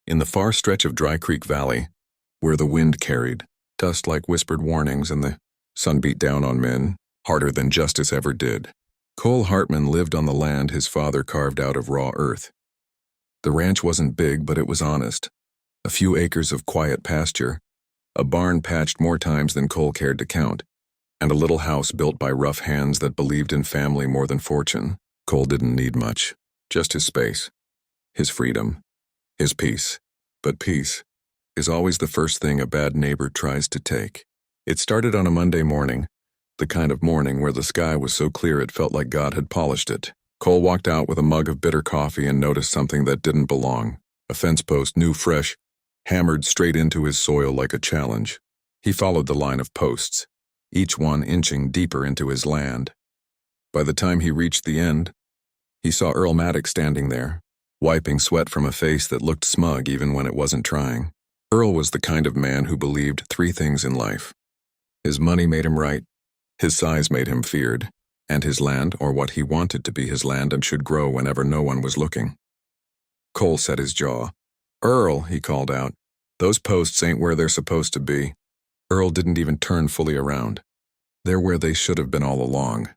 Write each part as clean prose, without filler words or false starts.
In the far stretch of Dry Creek Valley, where the wind carried dust like whispered warnings and the sun beat down on men harder than justice ever did, Cole Hartman lived on the land his father carved out of raw earth. The ranch wasn't big, but it was honest. A few acres of quiet pasture, a barn patched more times than Cole cared to count, and a little house built by rough hands that believed in family more than fortune. Cole didn't need much, just his space, his freedom, his peace. But peace is always the first thing a bad neighbor tries to take. It started on a Monday morning, the kind of morning where the sky was so clear it felt like God had polished it. Cole walked out with a mug of bitter coffee and noticed something that didn't belong. A fence post, new fresh, hammered straight into his soil like a challenge. He followed the line of posts, each one inching deeper into his land. By the time he reached the end, he saw Earl Maddox standing there, wiping sweat from a face that looked smug even when it wasn't trying. Earl was the kind of man who believed three things in life. His money made him right, his size made him feared, and his land, or what he wanted to be his land and should grow whenever no one was looking. Cole set his jaw. "Earl," he called out, "those posts ain't where they're supposed to be." Earl didn't even turn fully around. "They're where they should have been all along."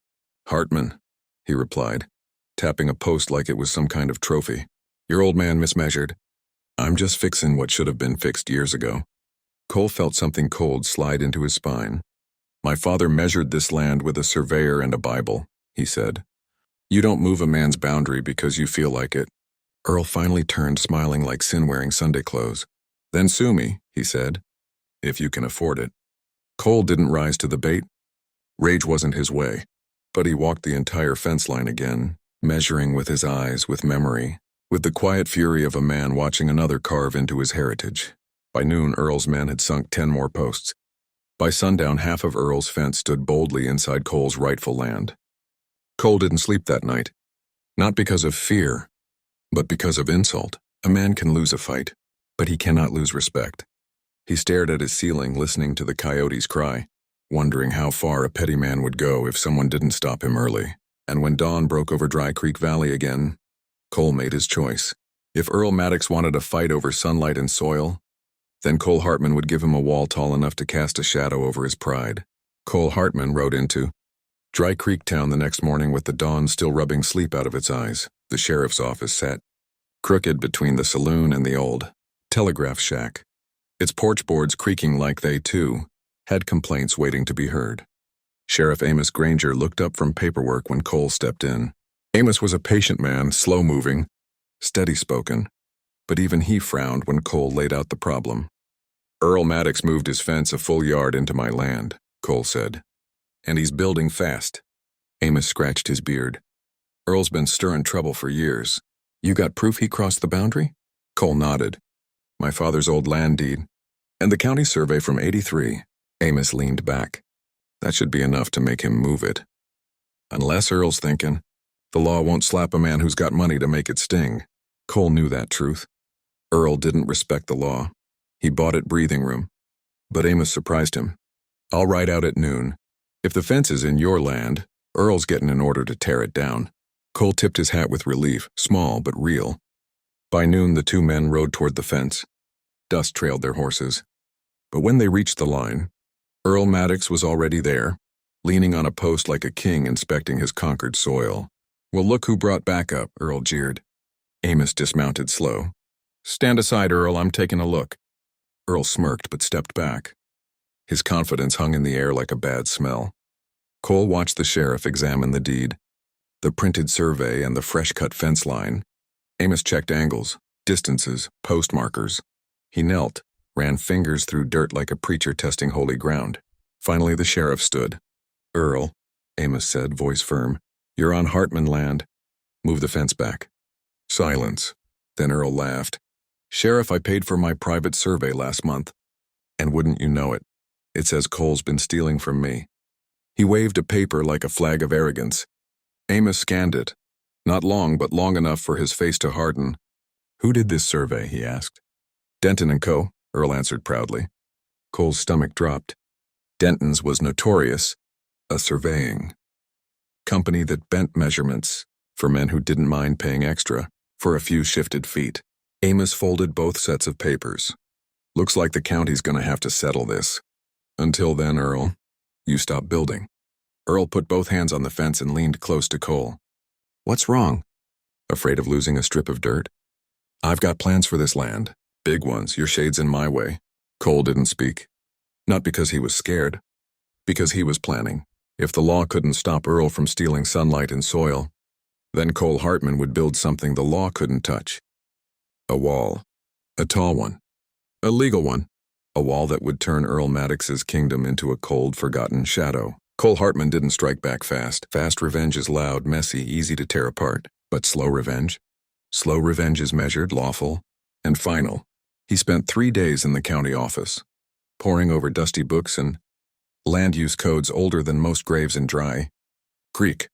"Hartman," he replied, tapping a post like it was some kind of trophy. "Your old man mismeasured. I'm just fixin' what should have been fixed years ago." Cole felt something cold slide into his spine. "My father measured this land with a surveyor and a Bible," he said. "You don't move a man's boundary because you feel like it." Earl finally turned, smiling like sin wearing Sunday clothes. "Then sue me," he said, "if you can afford it." Cole didn't rise to the bait. Rage wasn't his way, but he walked the entire fence line again, measuring with his eyes, with memory, with the quiet fury of a man watching another carve into his heritage. By noon, Earl's men had sunk 10 more posts. By sundown, half of Earl's fence stood boldly inside Cole's rightful land. Cole didn't sleep that night, not because of fear, but because of insult. A man can lose a fight, but he cannot lose respect. He stared at his ceiling, listening to the coyotes cry, wondering how far a petty man would go if someone didn't stop him early. And when dawn broke over Dry Creek Valley again, Cole made his choice. If Earl Maddox wanted a fight over sunlight and soil, then Cole Hartman would give him a wall tall enough to cast a shadow over his pride. Cole Hartman rode into Dry Creek town the next morning with the dawn still rubbing sleep out of its eyes. The sheriff's office sat crooked between the saloon and the old telegraph shack, its porch boards creaking like they, too, had complaints waiting to be heard. Sheriff Amos Granger looked up from paperwork when Cole stepped in. Amos was a patient man, slow-moving, steady-spoken, but even he frowned when Cole laid out the problem. "Earl Maddox moved his fence a full yard into my land," Cole said. "And he's building fast." Amos scratched his beard. "Earl's been stirring trouble for years. You got proof he crossed the boundary?" Cole nodded. "My father's old land deed, and the county survey from '83. Amos leaned back. "That should be enough to make him move it. Unless Earl's thinking, the law won't slap a man who's got money to make it sting." Cole knew that truth. Earl didn't respect the law. He bought it breathing room. But Amos surprised him. "I'll ride out at noon. If the fence is in your land, Earl's getting an order to tear it down." Cole tipped his hat with relief, small but real. By noon, the two men rode toward the fence. Dust trailed their horses. But when they reached the line, Earl Maddox was already there, leaning on a post like a king inspecting his conquered soil. "Well, look who brought backup," Earl jeered. Amos dismounted slow. "Stand aside, Earl, I'm taking a look." Earl smirked but stepped back. His confidence hung in the air like a bad smell. Cole watched the sheriff examine the deed, the printed survey and the fresh-cut fence line. Amos checked angles, distances, post markers. He knelt, ran fingers through dirt like a preacher testing holy ground. Finally, the sheriff stood. "Earl," Amos said, voice firm, "you're on Hartman land. Move the fence back." Silence. Then Earl laughed. "Sheriff, I paid for my private survey last month. And wouldn't you know it, it says Cole's been stealing from me." He waved a paper like a flag of arrogance. Amos scanned it. Not long, but long enough for his face to harden. "Who did this survey?" he asked. "Denton and Co.," Earl answered proudly. Cole's stomach dropped. Denton's was notorious, a surveying company that bent measurements for men who didn't mind paying extra for a few shifted feet. Amos folded both sets of papers. Looks like the county's gonna have to settle this. Until then, Earl, you stop building. Earl put both hands on the fence and leaned close to Cole. What's wrong? Afraid of losing a strip of dirt? I've got plans for this land. Big ones, your shade's in my way. Cole didn't speak. Not because he was scared. Because he was planning. If the law couldn't stop Earl from stealing sunlight and soil, then Cole Hartman would build something the law couldn't touch. A wall. A tall one. A legal one. A wall that would turn Earl Maddox's kingdom into a cold, forgotten shadow. Cole Hartman didn't strike back fast. Fast revenge is loud, messy, easy to tear apart. But slow revenge? Slow revenge is measured, lawful, and final. He spent 3 days in the county office, poring over dusty books and land use codes older than most graves in Dry Creek.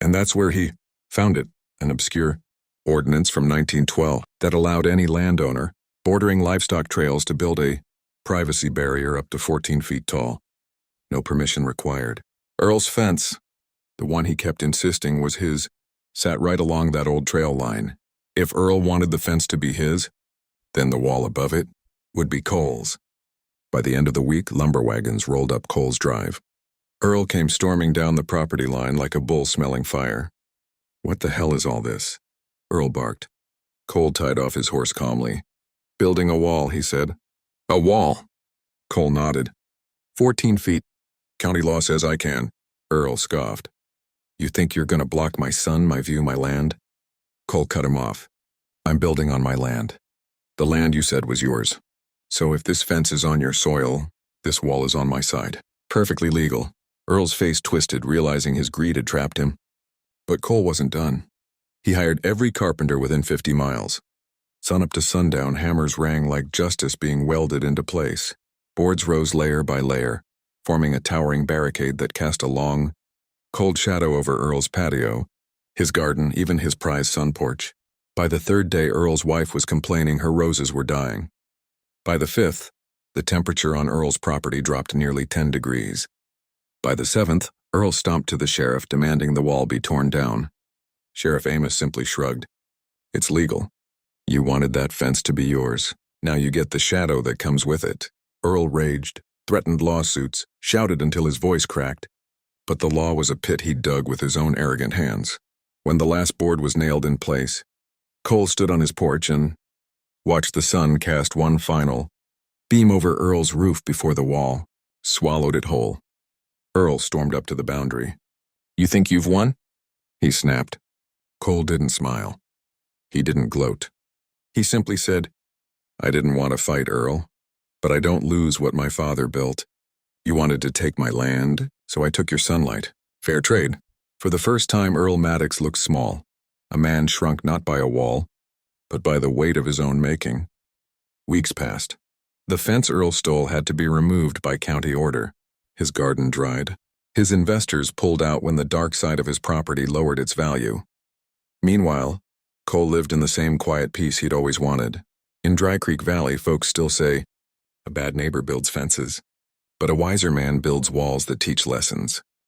And that's where he found it, an obscure ordinance from 1912 that allowed any landowner bordering livestock trails to build a privacy barrier up to 14 feet tall. No permission required. Earl's fence, the one he kept insisting was his, sat right along that old trail line. If Earl wanted the fence to be his, then the wall above it would be Cole's. By the end of the week, lumber wagons rolled up Cole's drive. Earl came storming down the property line like a bull smelling fire. What the hell is all this? Earl barked. Cole tied off his horse calmly. Building a wall, he said. A wall? Cole nodded. 14 feet. County law says I can. Earl scoffed. You think you're gonna block my sun, my view, my land? Cole cut him off. I'm building on my land. The land you said was yours. So if this fence is on your soil, this wall is on my side. Perfectly legal. Earl's face twisted, realizing his greed had trapped him. But Cole wasn't done. He hired every carpenter within 50 miles. Sun up to sundown, hammers rang like justice being welded into place. Boards rose layer by layer, forming a towering barricade that cast a long, cold shadow over Earl's patio, his garden, even his prized sun porch. By the 3rd day, Earl's wife was complaining her roses were dying. By the 5th, the temperature on Earl's property dropped nearly 10 degrees. By the 7th, Earl stomped to the sheriff demanding the wall be torn down. Sheriff Amos simply shrugged. It's legal. You wanted that fence to be yours. Now you get the shadow that comes with it. Earl raged, threatened lawsuits, shouted until his voice cracked. But the law was a pit he dug with his own arrogant hands. When the last board was nailed in place, Cole stood on his porch and watched the sun cast one final beam over Earl's roof before the wall swallowed it whole. Earl stormed up to the boundary. You think you've won? He snapped. Cole didn't smile. He didn't gloat. He simply said, I didn't want to fight, Earl, but I don't lose what my father built. You wanted to take my land, so I took your sunlight. Fair trade. For the first time, Earl Maddox looked small. A man shrunk not by a wall, but by the weight of his own making. Weeks passed. The fence Earl stole had to be removed by county order. His garden dried. His investors pulled out when the dark side of his property lowered its value. Meanwhile, Cole lived in the same quiet peace he'd always wanted. In Dry Creek Valley, folks still say, a bad neighbor builds fences, but a wiser man builds walls that teach lessons.